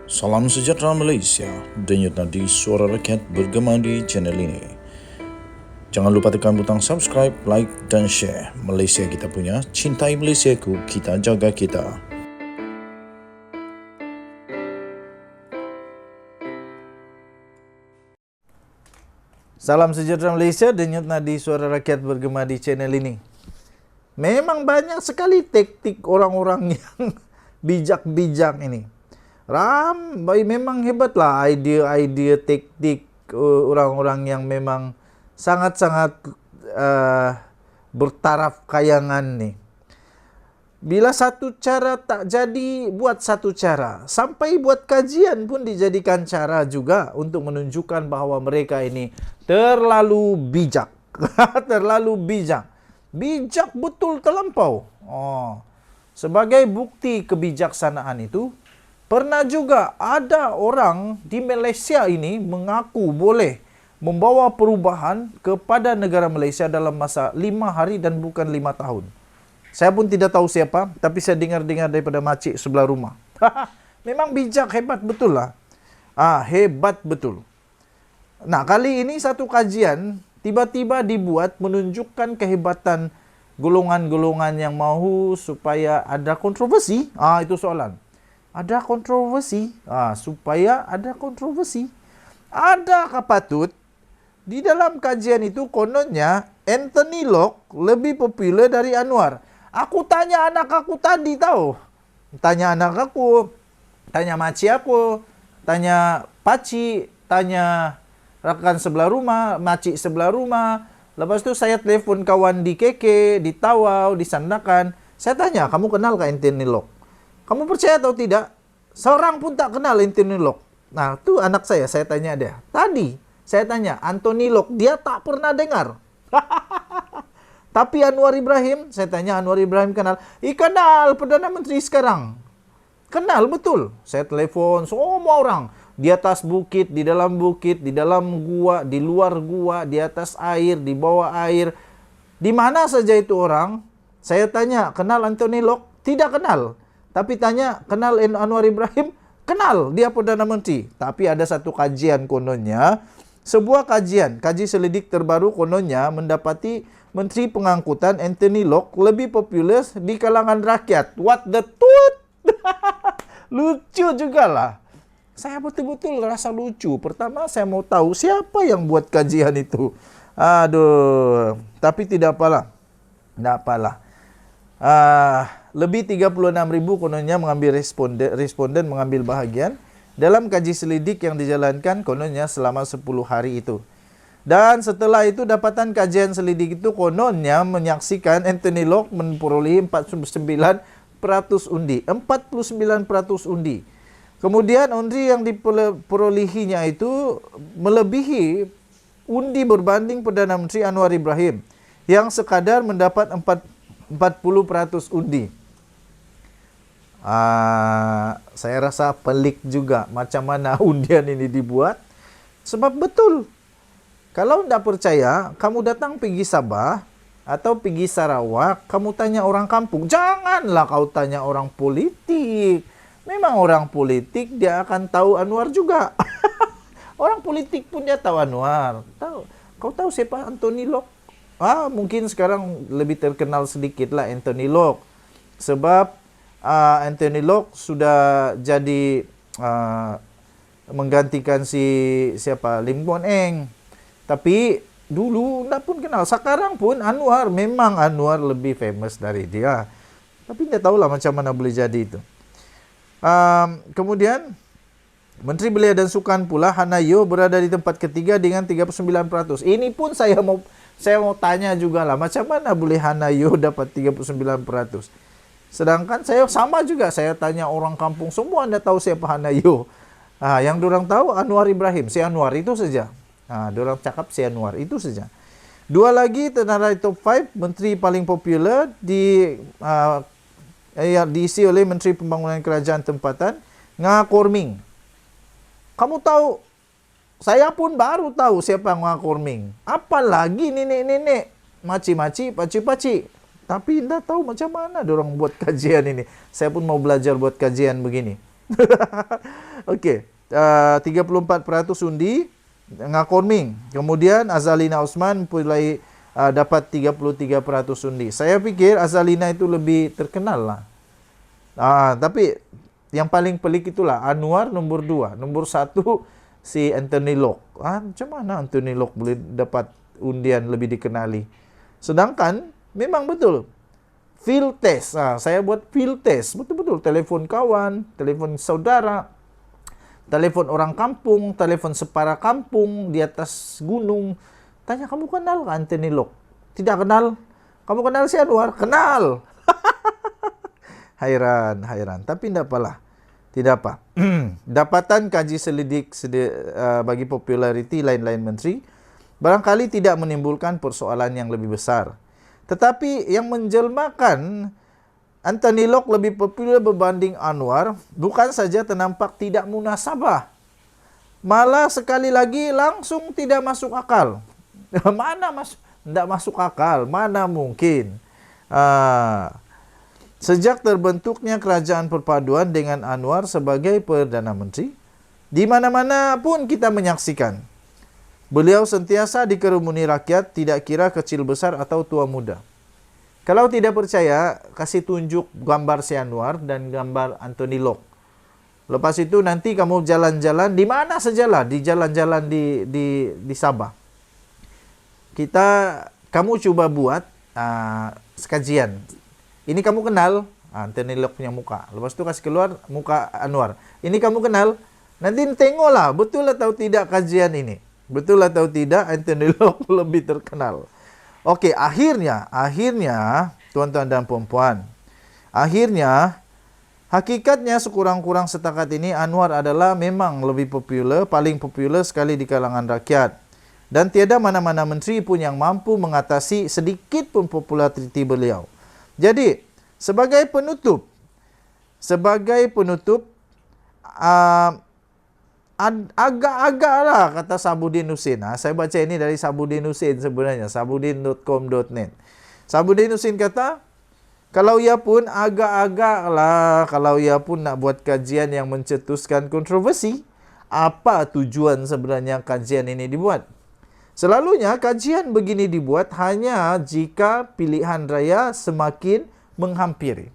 Salam sejahtera Malaysia, denyut nadi suara rakyat bergema di channel ini. Jangan lupa tekan butang subscribe, like dan share. Malaysia kita punya, cintai Malaysiaku, kita jaga kita. Salam sejahtera Malaysia, denyut nadi suara rakyat bergema di channel ini. Memang banyak sekali taktik orang-orang yang bijak-bijak ini. Memang hebatlah idea-idea taktik orang-orang yang memang sangat-sangat bertaraf kayangan nih. Bila satu cara tak jadi, buat satu cara. Sampai buat kajian pun dijadikan cara juga untuk menunjukkan bahawa mereka ini terlalu bijak. Terlalu bijak. Bijak betul terlampau. Sebagai bukti kebijaksanaan itu, pernah juga ada orang di Malaysia ini mengaku boleh membawa perubahan kepada negara Malaysia dalam masa 5 hari dan bukan 5 tahun. Saya pun tidak tahu siapa, tapi saya dengar-dengar daripada makcik sebelah rumah. Memang bijak, hebat betul lah. Hebat betul. Nah, kali ini satu kajian tiba-tiba dibuat menunjukkan kehebatan golongan-golongan yang mahu supaya ada kontroversi. Itu soalan. Ada kontroversi, supaya ada kontroversi. Adakah patut di dalam kajian itu kononnya Anthony Locke lebih popular dari Anwar? Aku tanya anak aku tadi tahu. Tanya anak aku, tanya makcik aku, tanya paci, tanya rakan sebelah rumah, makcik sebelah rumah. Lepas tu saya telefon kawan di KK, di Tawau, di Sandakan. Saya tanya, kamu kenal ke Anthony Locke? Kamu percaya atau tidak? Seorang pun tak kenal Anthony Locke. Nah, tu anak saya tanya dia. Tadi, saya tanya, Anthony Locke, dia tak pernah dengar. Tapi Anwar Ibrahim, saya tanya, Anwar Ibrahim kenal? Kenal Perdana Menteri sekarang. Kenal, betul. Saya telefon semua orang. Di atas bukit, di dalam gua, di luar gua, di atas air, di bawah air. Di mana saja itu orang, saya tanya, kenal Anthony Locke? Tidak kenal. Tapi tanya, kenal Anwar Ibrahim? Kenal, dia Perdana Menteri. Tapi ada satu kajian kononnya, sebuah kaji selidik terbaru kononnya mendapati Menteri Pengangkutan Anthony Locke lebih populer di kalangan rakyat. What the toot? Lucu juga lah. Saya betul-betul rasa lucu. Pertama saya mau tahu siapa yang buat kajian itu. Aduh, tapi tidak apalah. Tidak apalah. Lebih 36.000 kononnya mengambil responden mengambil bahagian dalam kaji selidik yang dijalankan kononnya selama 10 hari itu. Dan setelah itu dapatan kajian selidik itu kononnya menyaksikan Anthony Locke memperoleh 49% undi. 49% undi. Kemudian undi yang diperolehinya itu melebihi undi berbanding Perdana Menteri Anwar Ibrahim yang sekadar mendapat 40% undi. Saya rasa pelik juga macam mana undian ini dibuat. Sebab betul, kalau tidak percaya, kamu datang pergi Sabah atau pergi Sarawak, kamu tanya orang kampung. Janganlah kau tanya orang politik. Memang orang politik dia akan tahu Anwar juga. Orang politik pun dia tahu Anwar. Kau tahu siapa Anthony Locke? Mungkin sekarang lebih terkenal sedikit lah Anthony Locke. Sebab Anthony Locke sudah jadi menggantikan siapa? Lim Guan Eng. Tapi dulu tidak pun kenal. Sekarang pun memang Anwar lebih famous dari dia. Tapi tidak tahulah macam mana boleh jadi itu. Kemudian Menteri Belia dan Sukan pula Hannah Yeoh berada di tempat ketiga dengan 39%. Ini pun saya mau tanya juga lah, macam mana boleh Hannah Yeoh dapat 39%? Sedangkan saya sama juga, saya tanya orang kampung semua anda tahu siapa Hannah Yeoh. Yang diorang tahu Anwar Ibrahim, si Anwar itu saja. Diorang cakap si Anwar itu saja. Dua lagi tenarai top 5 menteri paling popular diisi oleh Menteri Pembangunan Kerajaan Tempatan Nga Korming. Kamu tahu, saya pun baru tahu siapa Nga Korming. Apalagi nenek-nenek, maci-maci, paci-paci. Tapi tidak tahu macam mana diorang buat kajian ini. Saya pun mau belajar buat kajian begini. Okey, 34% undi Ngakon Ming. Kemudian Azalina Osman mulai dapat 33% undi. Saya fikir Azalina itu lebih terkenal lah. Tapi yang paling pelik itulah Anwar nombor 2, nombor 1 si Anthony Locke. Macam mana Anthony Locke boleh dapat undian lebih dikenali? Sedangkan memang betul field test. Saya buat field test. Betul-betul telefon kawan, telefon saudara, telefon orang kampung, telefon separa kampung di atas gunung. Tanya, kamu kenal Anthony Locke? Tidak kenal. Kamu kenal si Anwar? Kenal. Hairan. Tapi tidak apalah. Tidak apa. Dapatan kaji selidik bagi populariti lain-lain menteri barangkali tidak menimbulkan persoalan yang lebih besar. Tetapi yang menjelmakan Anthony Locke lebih popular berbanding Anwar bukan saja ternampak tidak munasabah, malah sekali lagi langsung tidak masuk akal. Tidak masuk akal, mana mungkin. Sejak terbentuknya kerajaan perpaduan dengan Anwar sebagai Perdana Menteri, di mana-mana pun kita menyaksikan beliau sentiasa dikerumuni rakyat, tidak kira kecil besar atau tua muda. Kalau tidak percaya, kasih tunjuk gambar si Anwar dan gambar Anthony Locke. Lepas itu nanti kamu jalan-jalan di mana sajalah, di jalan-jalan di Sabah. Kamu coba buat kajian. Ini kamu kenal Anthony Locke punya muka. Lepas itu kasih keluar muka Anwar. Ini kamu kenal. Nanti tengoklah betul atau tidak kajian ini. Betul atau tidak Anthony Locke lebih terkenal. Okey, akhirnya tuan-tuan dan puan-puan. Akhirnya hakikatnya sekurang-kurang setakat ini Anwar adalah memang lebih popular, paling popular sekali di kalangan rakyat. Dan tiada mana-mana menteri pun yang mampu mengatasi sedikit pun populariti beliau. Jadi, sebagai penutup, agak-agaklah kata Sabuddin Husin. Saya baca ini dari Sabuddin Husin sebenarnya, sabuddin.com.net. Sabuddin Husin kata, kalau ia pun agak-agaklah, kalau ia pun nak buat kajian yang mencetuskan kontroversi, apa tujuan sebenarnya kajian ini dibuat? Selalunya kajian begini dibuat hanya jika pilihan raya semakin menghampiri.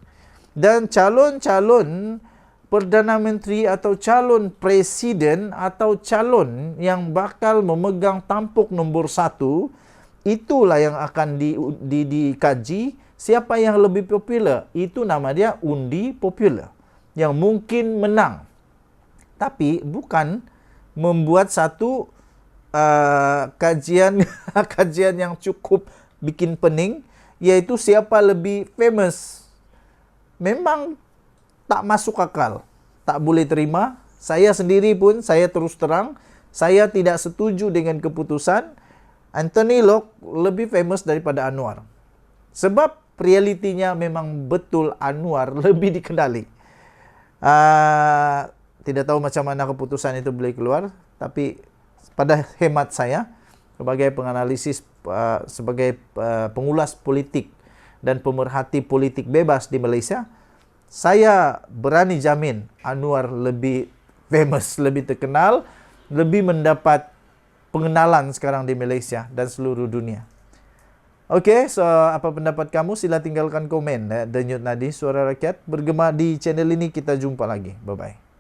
Dan calon-calon Perdana Menteri atau calon Presiden atau calon yang bakal memegang tampuk nombor 1, itulah yang akan dikaji siapa yang lebih popular. Itu nama dia undi popular yang mungkin menang. Tapi bukan membuat satu kajian yang cukup bikin pening, yaitu siapa lebih famous. Memang tak masuk akal, tak boleh terima. Saya sendiri pun, saya terus terang, saya tidak setuju dengan keputusan Anthony Locke lebih famous daripada Anwar. Sebab realitinya memang betul Anwar lebih dikenali. Tidak tahu macam mana keputusan itu boleh keluar, tapi pada hemat saya sebagai penganalisis, sebagai pengulas politik dan pemerhati politik bebas di Malaysia, saya berani jamin Anwar lebih famous, lebih terkenal, lebih mendapat pengenalan sekarang di Malaysia dan seluruh dunia. Okey, so apa pendapat kamu? Sila tinggalkan komen. Denyut Nadi Suara Rakyat bergema di channel ini. Kita jumpa lagi. Bye-bye.